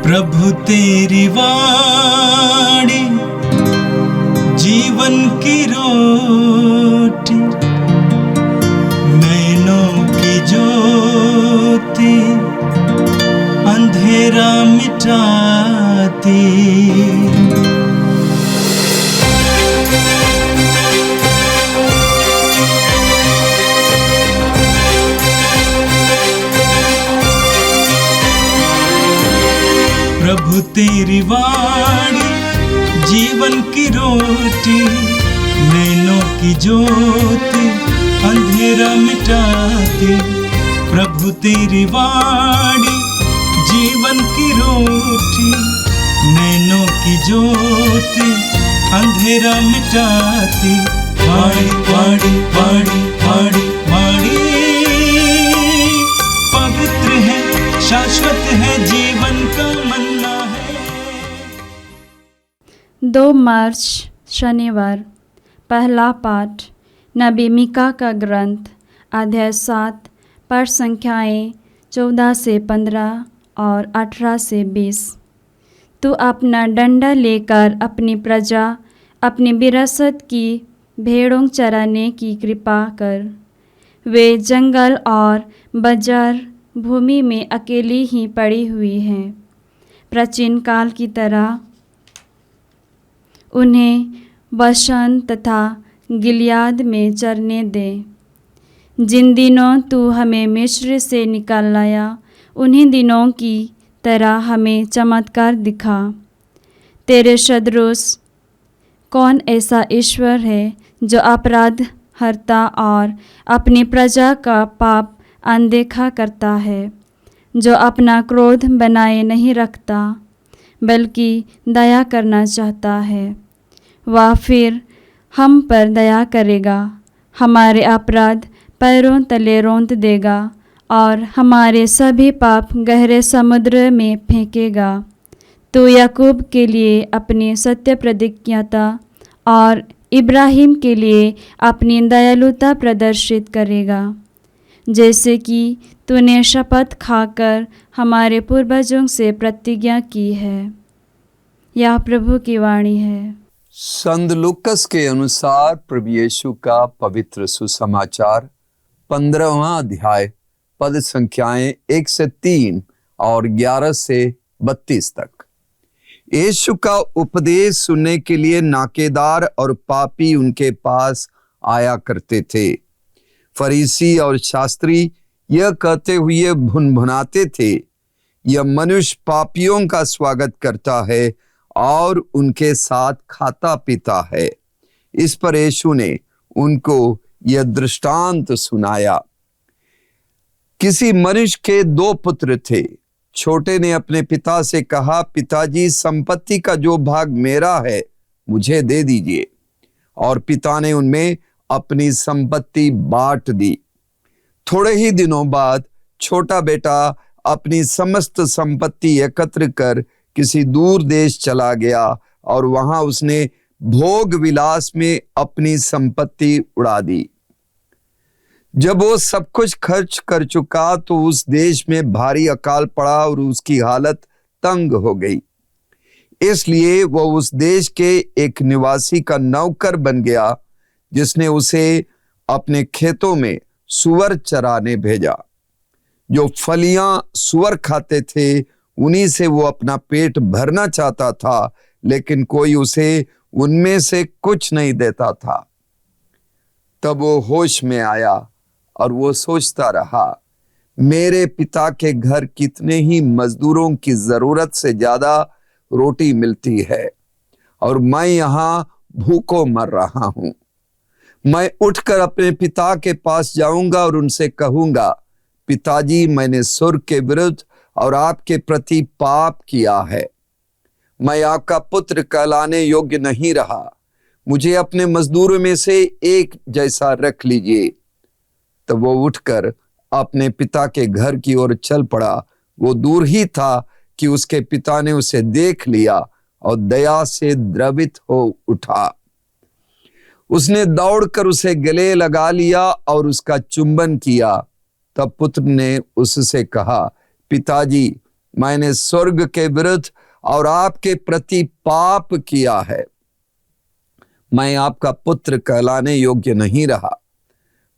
प्रभु तेरी वाणी जीवन की रोटी, नैनों की ज्योति अंधेरा मिटाती। प्रभु तेरी वाणी जीवन की रोटी, नैनों की ज्योति अंधेरा मिटाती। प्रभु तेरी वाणी जीवन की रोटी, नैनों की ज्योति अंधेरा मिटाती। वाणी वाणी वाणी वाणी वाणी पवित्र है, शाश्वत है, जीवन का मन्ना है। 2 मार्च शनिवार। पहला पाठ नबी मीका का ग्रंथ, अध्याय 7, पद संख्याएँ 14 से 15 और 18 से 20। तू अपना डंडा लेकर अपनी प्रजा, अपनी विरासत की भेड़ों चराने की कृपा कर। वे जंगल और बंजर भूमि में अकेली ही पड़ी हुई हैं। प्राचीन काल की तरह उन्हें बशान तथा गिलियाद में चरने दे। जिन दिनों तू हमें मिस्र से निकाल लाया, उन्हीं दिनों की तरह हमें चमत्कार दिखा। तेरे सदृश कौन ऐसा ईश्वर है जो अपराध हरता और अपनी प्रजा का पाप अनदेखा करता है, जो अपना क्रोध बनाए नहीं रखता बल्कि दया करना चाहता है। वह फिर हम पर दया करेगा, हमारे अपराध पैरों तले रौंद देगा और हमारे सभी पाप गहरे समुद्र में फेंकेगा। तो याकूब के लिए अपनी सत्य प्रतिज्ञता और इब्राहिम के लिए अपनी दयालुता प्रदर्शित करेगा, जैसे कि तूने शपथ खाकर हमारे पूर्वजों से प्रतिज्ञा की है। यह प्रभु की वाणी है। संत लूकस के अनुसार प्रभु यीशु का पवित्र सुसमाचार 15वां अध्याय, पद संख्याएं 1 से 3 और 11 से 32 तक। यीशु का उपदेश सुनने के लिए नाकेदार और पापी उनके पास आया करते थे। फरीसी और शास्त्री यह कहते हुए भुनभुनाते थे, यह मनुष्य पापियों का स्वागत करता है और उनके साथ खाता पीता है। इस पर यीशु ने उनको यह दृष्टांत सुनाया। किसी मनुष्य के 2 पुत्र थे। छोटे ने अपने पिता से कहा, पिताजी, संपत्ति का जो भाग मेरा है मुझे दे दीजिए। और पिता ने उनमें अपनी संपत्ति बांट दी। थोड़े ही दिनों बाद छोटा बेटा अपनी समस्त संपत्ति एकत्र कर किसी दूर देश चला गया और वहां उसने भोग विलास में अपनी संपत्ति उड़ा दी। जब वो सब कुछ खर्च कर चुका तो उस देश में भारी अकाल पड़ा और उसकी हालत तंग हो गई। इसलिए वो उस देश के एक निवासी का नौकर बन गया, जिसने उसे अपने खेतों में सूअर चराने भेजा। जो फलियां सूअर खाते थे उन्हीं से वो अपना पेट भरना चाहता था, लेकिन कोई उसे उनमें से कुछ नहीं देता था। तब वो होश में आया और वो सोचता रहा, मेरे पिता के घर कितने ही मजदूरों की जरूरत से ज्यादा रोटी मिलती है और मैं यहाँ भूखों मर रहा हूं। मैं उठकर अपने पिता के पास जाऊंगा और उनसे कहूंगा, पिताजी, मैंने स्वर्ग के विरुद्ध और आपके प्रति पाप किया है। मैं आपका पुत्र कहलाने योग्य नहीं रहा। मुझे अपने मजदूरों में से एक जैसा रख लीजिए। तब वो उठकर अपने पिता के घर की ओर चल पड़ा। वो दूर ही था कि उसके पिता ने उसे देख लिया और दया से द्रवित हो उठा। उसने दौड़कर उसे गले लगा लिया और उसका चुंबन किया। तब पुत्र ने उससे कहा, पिताजी, मैंने स्वर्ग के विरुद्ध और आपके प्रति पाप किया है। मैं आपका पुत्र कहलाने योग्य नहीं रहा।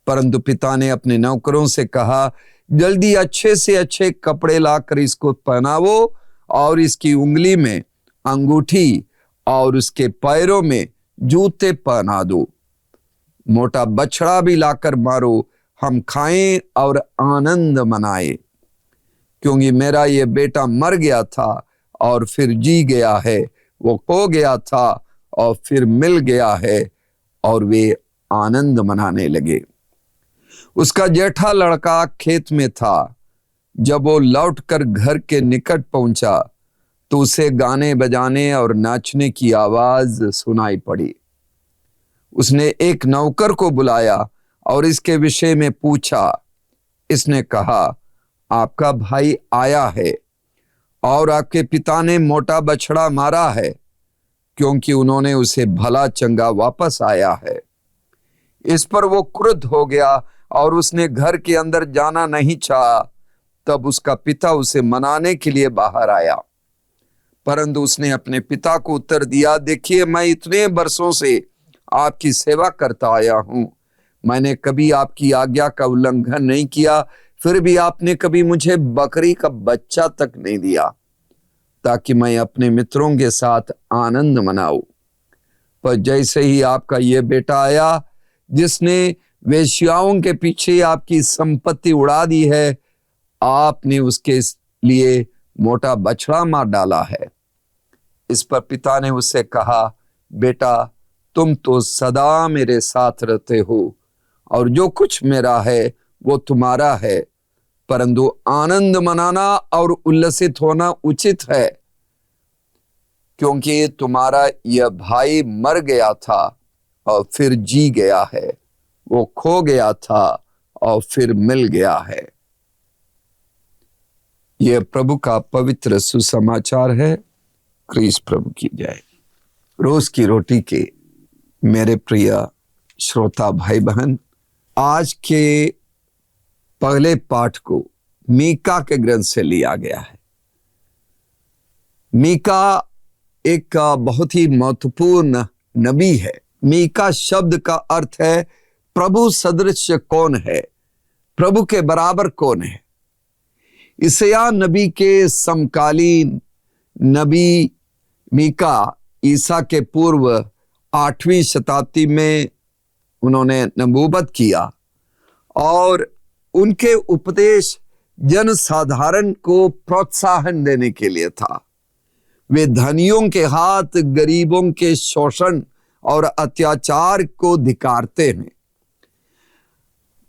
परंतु पिता ने अपने नौकरों से कहा, जल्दी अच्छे से अच्छे कपड़े लाकर इसको पहनावो और इसकी उंगली में अंगूठी और उसके पैरों में जूते पहना दो। मोटा बछड़ा भी लाकर मारो, हम खाएं और आनंद मनाएं। क्योंकि मेरा ये बेटा मर गया था और फिर जी गया है, वो खो गया था और फिर मिल गया है। और वे आनंद मनाने लगे। उसका जेठा लड़का खेत में था। जब वो लौटकर घर के निकट पहुंचा तो उसे गाने बजाने और नाचने की आवाज सुनाई पड़ी। उसने एक नौकर को बुलाया और इसके विषय में पूछा। इसने कहा, आपका भाई आया है और आपके पिता ने मोटा बछड़ा मारा है, क्योंकि उन्होंने उसे भला चंगा वापस आया है। इस पर वो क्रुद्ध हो गया और उसने घर के अंदर जाना नहीं चाहा। तब उसका पिता उसे मनाने के लिए बाहर आया, परंतु उसने अपने पिता को उत्तर दिया, देखिए, मैं इतने वर्षों से आपकी सेवा करता आया हूं। मैंने कभी आपकी आज्ञा का उल्लंघन नहीं किया, फिर भी आपने कभी मुझे बकरी का बच्चा तक नहीं दिया, ताकि मैं अपने मित्रों के साथ आनंद मनाऊं। पर जैसे ही आपका ये बेटा आया, जिसने वेश्याओं के पीछे आपकी संपत्ति उड़ा दी है, आपने उसके लिए मोटा बछड़ा मार डाला है। इस पर पिता ने उससे कहा, बेटा, तुम तो सदा मेरे साथ रहते हो और जो कुछ मेरा है वो तुम्हारा है, परंतु आनंद मनाना और उल्लसित होना उचित है, क्योंकि तुम्हारा यह भाई मर गया था और फिर जी गया है, वो खो गया था और फिर मिल गया है। यह प्रभु का पवित्र सुसमाचार है। क्रीस प्रभु की जय। रोज की रोटी के मेरे प्रिय श्रोता भाई बहन, आज के पहले पाठ को मीका के ग्रंथ से लिया गया है। मीका एक बहुत ही महत्वपूर्ण नबी है। मीका शब्द का अर्थ है प्रभु सदृश कौन है, प्रभु के बराबर कौन है। यशायाह नबी के समकालीन नबी मीका ईसा के पूर्व 8वीं शताब्दी में उन्होंने नबूवत किया और उनके उपदेश जनसाधारण को प्रोत्साहन देने के लिए था। वे धनियों के हाथ गरीबों के शोषण और अत्याचार को धिक्कारते हैं।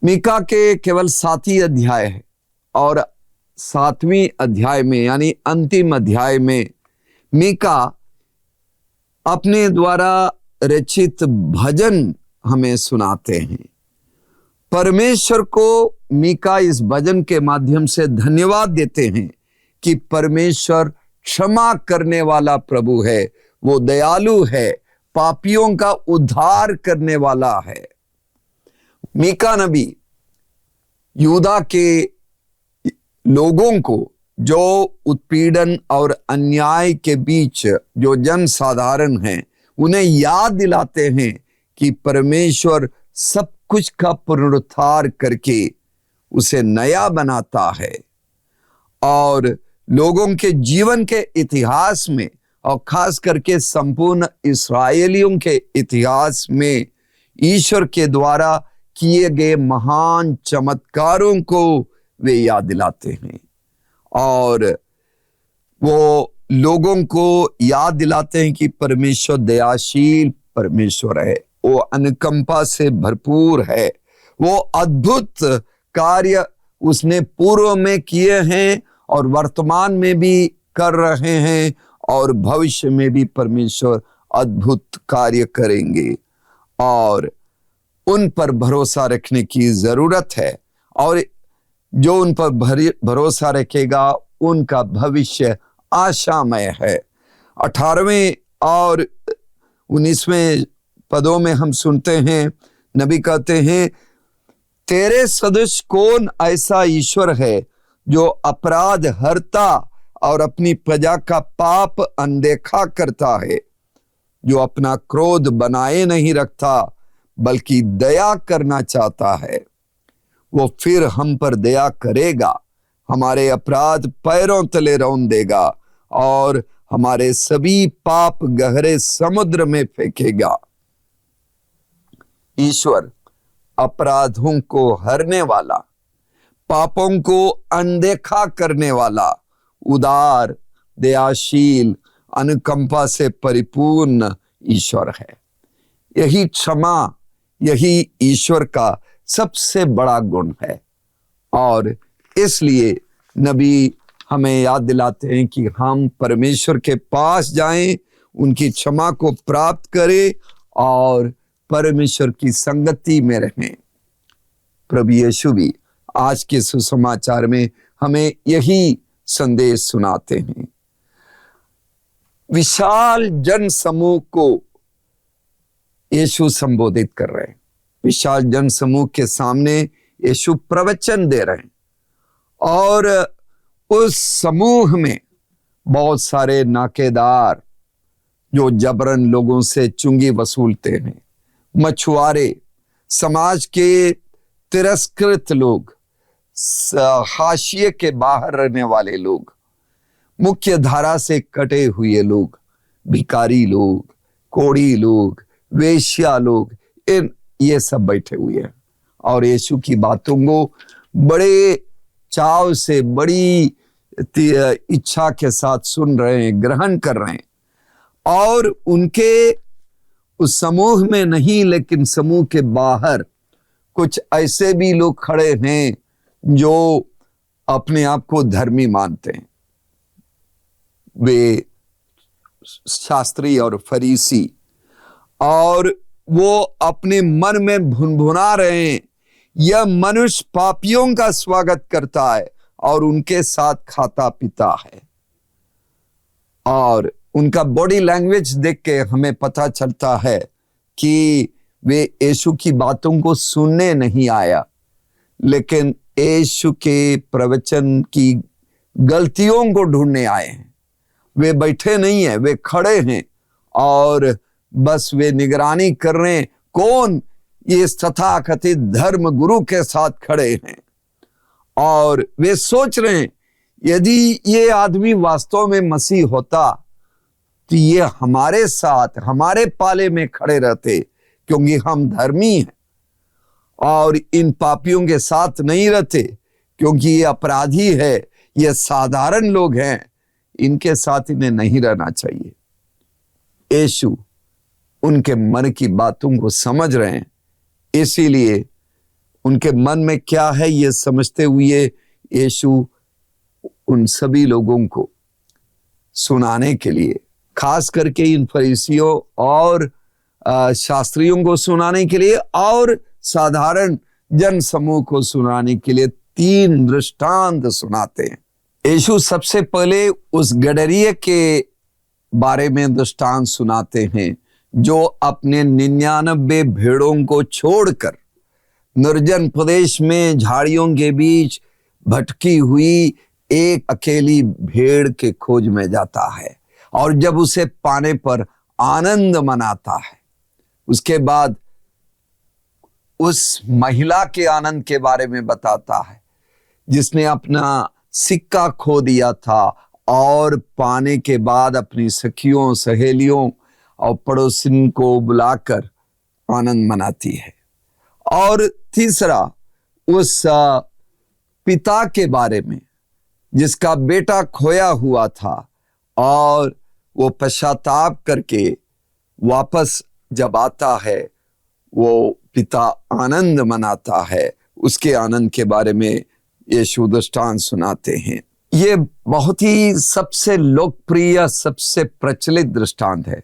मीका के केवल 7 ही अध्याय है और 7वें अध्याय में यानी अंतिम अध्याय में मीका अपने द्वारा रचित भजन हमें सुनाते हैं। परमेश्वर को मीका इस भजन के माध्यम से धन्यवाद देते हैं कि परमेश्वर क्षमा करने वाला प्रभु है, वो दयालु है, पापियों का उद्धार करने वाला है। मीका नबी यूदा के लोगों को जो उत्पीड़न और अन्याय के बीच जो जनसाधारण हैं, उन्हें याद दिलाते हैं कि परमेश्वर सब कुछ का पुनरुद्धार करके उसे नया बनाता है और लोगों के जीवन के इतिहास में और खास करके संपूर्ण इस्राएलियों के इतिहास में ईश्वर के द्वारा किए गए महान चमत्कारों को वे याद दिलाते हैं और वो लोगों को याद दिलाते हैं कि परमेश्वर दयाशील परमेश्वर है, वो अनुकंपा से भरपूर है, वो अद्भुत कार्य उसने पूर्व में किए हैं और वर्तमान में भी कर रहे हैं और भविष्य में भी परमेश्वर अद्भुत कार्य करेंगे और उन पर भरोसा रखने की जरूरत है और जो उन पर भरोसा रखेगा उनका भविष्य आशामय है। 18वें और 19वें पदों में हम सुनते हैं, नबी कहते हैं, तेरे सदृश कौन ऐसा ईश्वर है जो अपराध हरता और अपनी प्रजा का पाप अनदेखा करता है, जो अपना क्रोध बनाए नहीं रखता बल्कि दया करना चाहता है, वो फिर हम पर दया करेगा, हमारे अपराध पैरों तले रौंद देगा और हमारे सभी पाप गहरे समुद्र में फेंकेगा। ईश्वर अपराधों को हरने वाला, पापों को अनदेखा करने वाला, उदार, दयाशील, अनुकंपा से परिपूर्ण ईश्वर है। यही क्षमा, यही ईश्वर का सबसे बड़ा गुण है। और इसलिए नबी हमें याद दिलाते हैं कि हम परमेश्वर के पास जाएं, उनकी क्षमा को प्राप्त करें और परमेश्वर की संगति में रहें। प्रभु यीशु भी आज के सुसमाचार में हमें यही संदेश सुनाते हैं। विशाल जन समूह को यीशु संबोधित कर रहे हैं। विशाल जन समूह के सामने यीशु प्रवचन दे रहे हैं और उस समूह में बहुत सारे नाकेदार जो जबरन लोगों से चुंगी वसूलते हैं, मछुआरे, समाज के तिरस्कृत लोग, हाशिए के बाहर रहने वाले लोग, मुख्य धारा से कटे हुए लोग, भिखारी लोग, कोढ़ी लोग, वेश्या लोग, ये सब बैठे हुए हैं और यीशु की बातों को बड़े चाव से, बड़ी इच्छा के साथ सुन रहे हैं, ग्रहण कर रहे हैं। और उनके उस समूह में नहीं, लेकिन समूह के बाहर कुछ ऐसे भी लोग खड़े हैं जो अपने आप को धर्मी मानते हैं। वे शास्त्री और फरीसी, और वो अपने मन में भुनभुना रहे हैं, यह मनुष्य पापियों का स्वागत करता है और उनके साथ खाता पीता है। और उनका बॉडी लैंग्वेज देख के हमें पता चलता है कि वे यीशु की बातों को सुनने नहीं आया, लेकिन यीशु के प्रवचन की गलतियों को ढूंढने आए हैं। वे बैठे नहीं हैं, वे खड़े हैं और बस वे निगरानी कर रहे हैं कौन ये तथाकथित धर्म गुरु के साथ खड़े हैं। और वे सोच रहे हैं यदि ये आदमी वास्तव में मसीह होता तो ये हमारे साथ, हमारे पाले में खड़े रहते, क्योंकि हम धर्मी हैं, और इन पापियों के साथ नहीं रहते क्योंकि ये अपराधी है, ये साधारण लोग हैं, इनके साथ इन्हें नहीं रहना चाहिए। यीशु उनके मन की बातों को समझ रहे हैं, इसीलिए उनके मन में क्या है ये समझते हुए यीशु उन सभी लोगों को सुनाने के लिए, खास करके इन फरीसियों और शास्त्रियों को सुनाने के लिए और साधारण जन समूह को सुनाने के लिए 3 दृष्टांत सुनाते हैं। यीशु सबसे पहले उस गडरिये के बारे में दृष्टांत सुनाते हैं जो अपने 99 भेड़ों को छोड़कर निर्जन प्रदेश में झाड़ियों के बीच भटकी हुई एक अकेली भेड़ के खोज में जाता है और जब उसे पाने पर आनंद मनाता है। उसके बाद उस महिला के आनंद के बारे में बताता है जिसने अपना सिक्का खो दिया था और पाने के बाद अपनी सखियों, सहेलियों और पड़ोसिन को बुलाकर आनंद मनाती है। और तीसरा उस पिता के बारे में जिसका बेटा खोया हुआ था और वो पश्चाताप करके वापस जब आता है वो पिता आनंद मनाता है, उसके आनंद के बारे में यीशु दृष्टांत सुनाते हैं। ये बहुत ही सबसे लोकप्रिय, सबसे प्रचलित दृष्टांत है।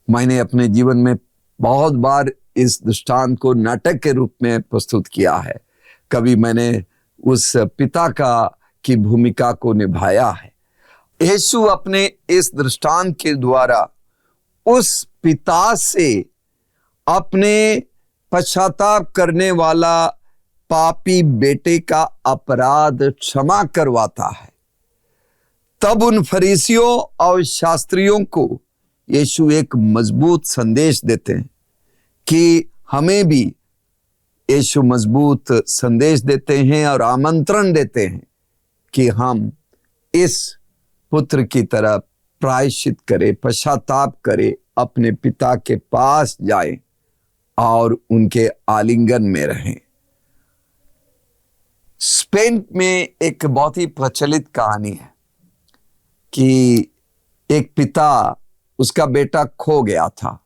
मैंने अपने जीवन में बहुत बार इस दृष्टांत को नाटक के रूप में प्रस्तुत किया है। कभी मैंने उस पिता की भूमिका को निभाया है। यीशु अपने इस दृष्टांत के द्वारा उस पिता से अपने पश्चाताप करने वाला पापी बेटे का अपराध क्षमा करवाता है, तब उन फरीसियों और शास्त्रियों को यीशु एक मजबूत संदेश देते हैं कि हमें भी यीशु मजबूत संदेश देते हैं और आमंत्रण देते हैं कि हम इस पुत्र की तरह प्रायश्चित करें, पश्चाताप करें, अपने पिता के पास जाएं और उनके आलिंगन में रहें। स्पेन में एक बहुत ही प्रचलित कहानी है कि एक पिता, उसका बेटा खो गया था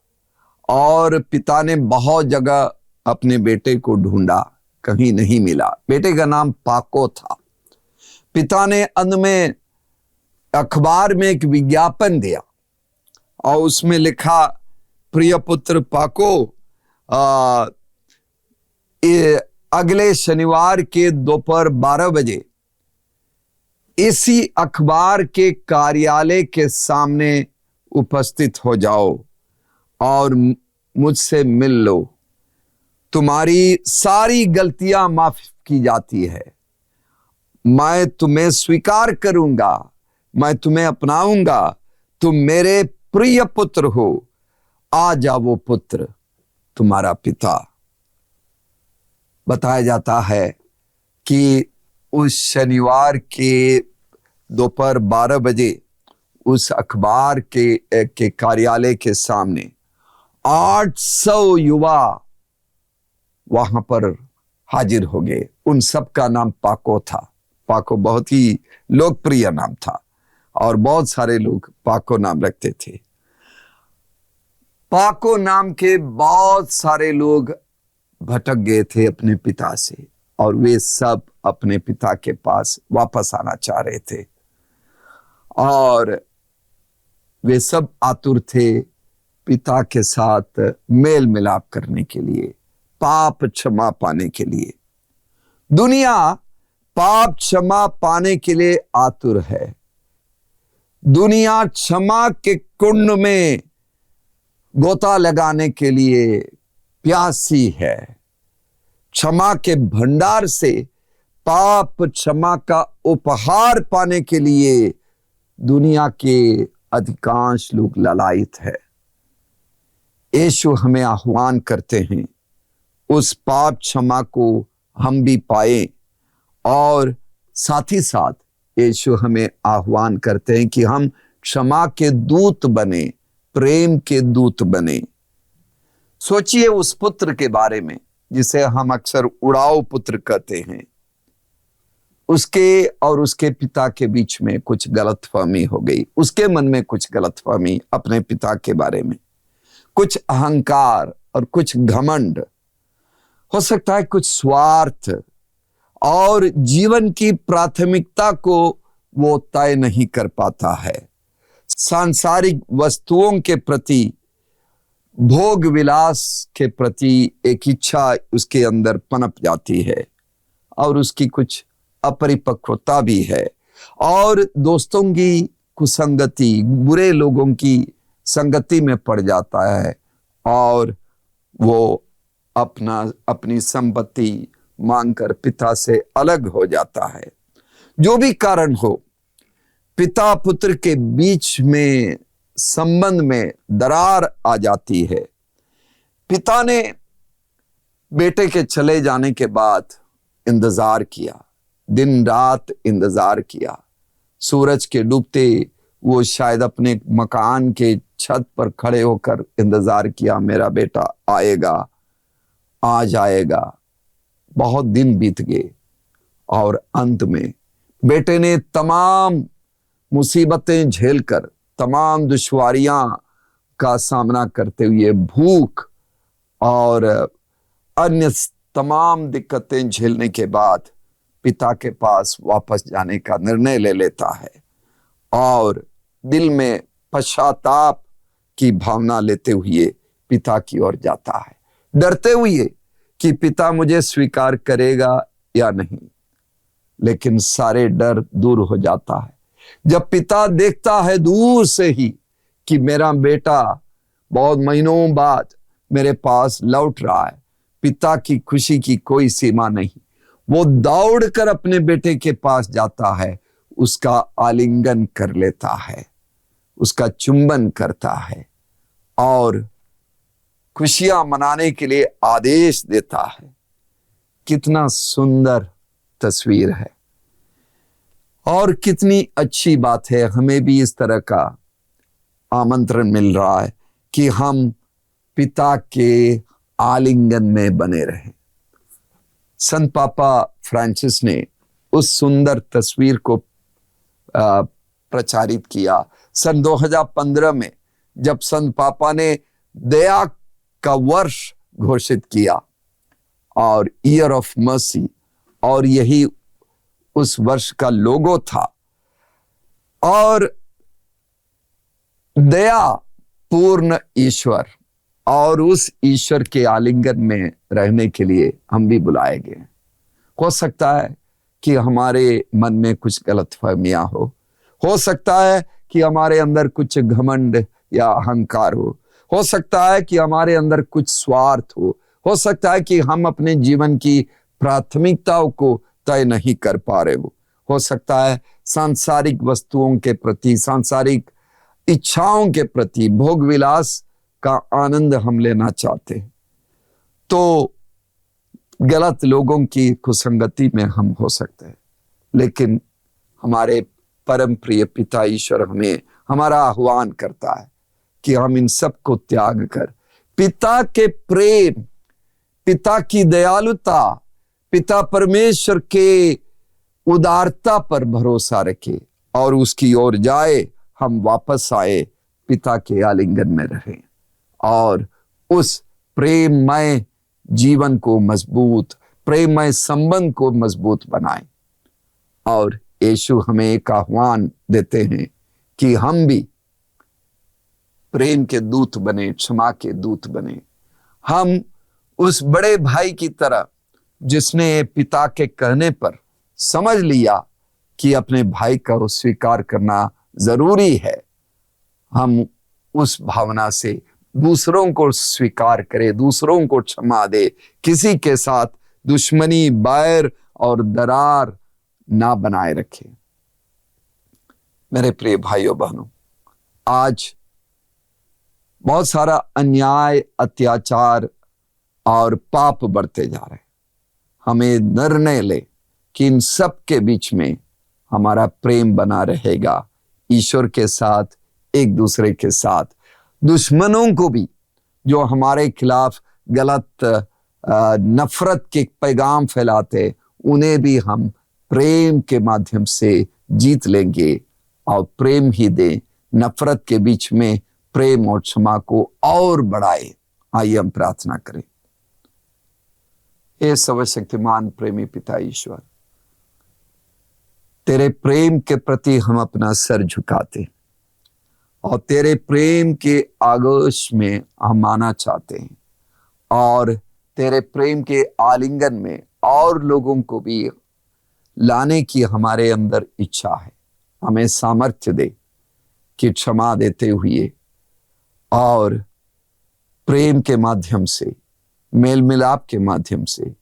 और पिता ने बहुत जगह अपने बेटे को ढूंढा, कहीं नहीं मिला। बेटे का नाम पाको था। पिता ने अंत में अखबार में एक विज्ञापन दिया और उसमें लिखा, प्रिय पुत्र पाको, अगले शनिवार के दोपहर 12 बजे इसी अखबार के कार्यालय के सामने उपस्थित हो जाओ और मुझसे मिल लो। तुम्हारी सारी गलतियां माफ की जाती है। मैं तुम्हें स्वीकार करूंगा, मैं तुम्हें अपनाऊंगा, तुम मेरे प्रिय पुत्र हो। आ जाओ वो पुत्र, तुम्हारा पिता। बताया जाता है कि उस शनिवार के दोपहर 12 बजे उस अखबार के कार्यालय के सामने 800 युवा वहां पर हाजिर हो गए। उन सब का नाम पाको था। पाको बहुत ही लोकप्रिय नाम था और बहुत सारे लोग पाको नाम रखते थे। पाको नाम के बहुत सारे लोग भटक गए थे अपने पिता से और वे सब अपने पिता के पास वापस आना चाह रहे थे और वे सब आतुर थे पिता के साथ मेल मिलाप करने के लिए, पाप क्षमा पाने के लिए। दुनिया पाप क्षमा पाने के लिए आतुर है। दुनिया क्षमा के कुंड में गोता लगाने के लिए प्यासी है। क्षमा के भंडार से पाप क्षमा का उपहार पाने के लिए दुनिया के अधिकांश लोग ललायित है। यीशु हमें आह्वान करते हैं उस पाप क्षमा को हम भी पाए और साथ ही साथ यीशु हमें आह्वान करते हैं कि हम क्षमा के दूत बने, प्रेम के दूत बने। सोचिए उस पुत्र के बारे में जिसे हम अक्सर उड़ाऊ पुत्र कहते हैं। उसके और उसके पिता के बीच में कुछ गलतफहमी हो गई। उसके मन में कुछ गलतफहमी अपने पिता के बारे में, कुछ अहंकार और कुछ घमंड, हो सकता है कुछ स्वार्थ, और जीवन की प्राथमिकता को वो तय नहीं कर पाता है। सांसारिक वस्तुओं के प्रति, भोग विलास के प्रति एक इच्छा उसके अंदर पनप जाती है और उसकी कुछ अपरिपक्वता भी है और दोस्तों की कुसंगति, बुरे लोगों की संगति में पड़ जाता है और वो अपनी संपत्ति मांगकर पिता से अलग हो जाता है। जो भी कारण हो, पिता पुत्र के बीच में संबंध में दरार आ जाती है। पिता ने बेटे के चले जाने के बाद इंतजार किया, दिन रात इंतजार किया। सूरज के डूबते वो शायद अपने मकान के छत पर खड़े होकर इंतजार किया, मेरा बेटा आएगा, आ जाएगा। बहुत दिन बीत गए और अंत में बेटे ने तमाम मुसीबतें झेलकर, तमाम दुश्वारियां का सामना करते हुए, भूख और अन्य तमाम दिक्कतें झेलने के बाद पिता के पास वापस जाने का निर्णय ले लेता है और दिल में पश्चाताप की भावना लेते हुए पिता की ओर जाता है, डरते हुए कि पिता मुझे स्वीकार करेगा या नहीं। लेकिन सारे डर दूर हो जाता है जब पिता देखता है दूर से ही कि मेरा बेटा बहुत महीनों बाद मेरे पास लौट रहा है। पिता की खुशी की कोई सीमा नहीं। वो दौड़कर अपने बेटे के पास जाता है, उसका आलिंगन कर लेता है, उसका चुंबन करता है और खुशियां मनाने के लिए आदेश देता है। कितना सुंदर तस्वीर है और कितनी अच्छी बात है। हमें भी इस तरह का आमंत्रण मिल रहा है कि हम पिता के आलिंगन में बने रहें। संत पापा फ्रांसिस ने उस सुंदर तस्वीर को प्रचारित किया। सन 2015 में जब संत पापा ने दया का वर्ष घोषित किया और ईयर ऑफ मर्सी, और यही उस वर्ष का लोगो था। और दया पूर्ण ईश्वर और उस ईश्वर के आलिंगन में रहने के लिए हम भी बुलाए गए। हो सकता है कि हमारे मन में कुछ गलतफहमियां हो सकता है कि हमारे अंदर कुछ घमंड या अहंकार हो सकता है कि हमारे अंदर कुछ स्वार्थ हो सकता है कि हम अपने जीवन की प्राथमिकताओं को तय नहीं कर पा रहे हो सकता है सांसारिक वस्तुओं के प्रति, सांसारिक इच्छाओं के प्रति, भोग विलास का आनंद हम लेना चाहते हैं, तो गलत लोगों की कुसंगति में हम हो सकते हैं। लेकिन हमारे परम प्रिय पिता ईश्वर हमें हमारा आह्वान करता है कि हम इन सब को त्याग कर पिता के प्रेम, पिता की दयालुता, पिता परमेश्वर के उदारता पर भरोसा रखे और उसकी ओर जाए। हम वापस आए, पिता के आलिंगन में रहें और उस प्रेममय जीवन को मजबूत, प्रेममय संबंध को मजबूत बनाएं। और यीशु हमें एक आह्वान देते हैं कि हम भी प्रेम के दूत बने, क्षमा के दूत बने। हम उस बड़े भाई की तरह जिसने पिता के कहने पर समझ लिया कि अपने भाई का स्वीकार करना जरूरी है, हम उस भावना से दूसरों को स्वीकार करें, दूसरों को क्षमा दे, किसी के साथ दुश्मनी, बैर और दरार ना बनाए रखें। मेरे प्रिय भाइयों बहनों, आज बहुत सारा अन्याय, अत्याचार और पाप बढ़ते जा रहे हैं। हमें निर्णय ले कि इन सब के बीच में हमारा प्रेम बना रहेगा, ईश्वर के साथ, एक दूसरे के साथ। दुश्मनों को भी जो हमारे खिलाफ गलत नफरत के पैगाम फैलाते, उन्हें भी हम प्रेम के माध्यम से जीत लेंगे और प्रेम ही दे, नफरत के बीच में प्रेम और क्षमा को और बढ़ाए। आइए हम प्रार्थना करें। हे सर्वशक्तिमान प्रेमी पिता ईश्वर, तेरे प्रेम के प्रति हम अपना सर झुकाते और तेरे प्रेम के आगोश में हम आना चाहते हैं और तेरे प्रेम के आलिंगन में और लोगों को भी लाने की हमारे अंदर इच्छा है। हमें सामर्थ्य दे कि क्षमा देते हुए और प्रेम के माध्यम से, मेल मिलाप के माध्यम से,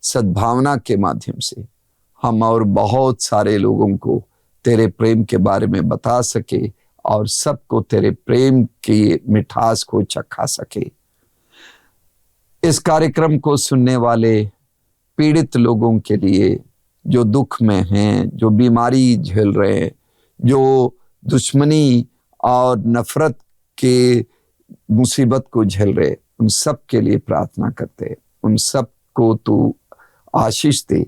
सद्भावना के माध्यम से हम और बहुत सारे लोगों को तेरे प्रेम के बारे में बता सके और सबको तेरे प्रेम की मिठास को चखा सके। इस कार्यक्रम को सुनने वाले पीड़ित लोगों के लिए, जो दुख में हैं, जो बीमारी झेल रहे हैं, जो दुश्मनी और नफरत के मुसीबत को झेल रहे, उन सब के लिए प्रार्थना करते। उन सब को तू आशीष दे,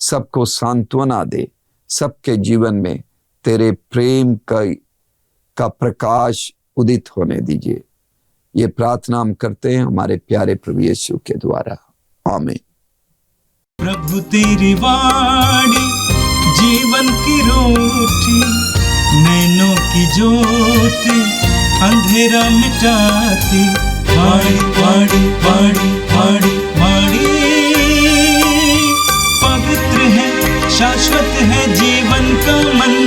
सबको सांत्वना दे, सबके जीवन में तेरे प्रेम का प्रकाश उदित होने दीजिए। ये प्रार्थना हम करते हैं हमारे प्यारे प्रभु यीशु के द्वारा, आमीन। प्रभु तेरी वाणी जीवन की रोटी, नैनों की ज्योति अंधेरा मिटाती। वाणी वाणी वाणी वाणी वाणी पवित्र है, शाश्वत है जीवन का मन।